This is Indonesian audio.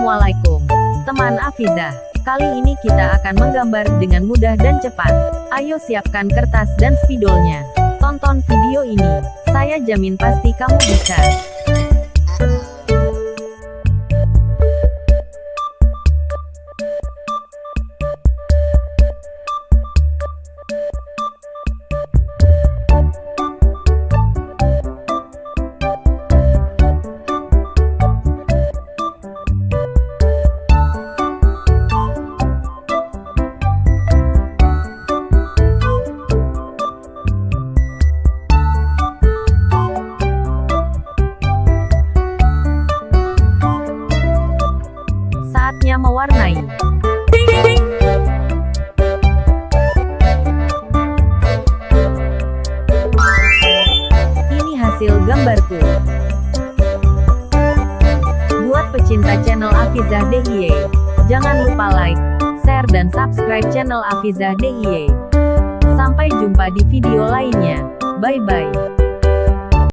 Assalamualaikum, teman Afizah. Kali ini kita akan menggambar dengan mudah dan cepat. Ayo siapkan kertas dan spidolnya. Tonton video ini. Saya jamin pasti kamu bisa. Saatnya mewarnai. Ini hasil gambarku. Buat pecinta channel Afizah DIY, jangan lupa like, share dan subscribe channel Afizah DIY. Sampai jumpa di video lainnya. Bye bye.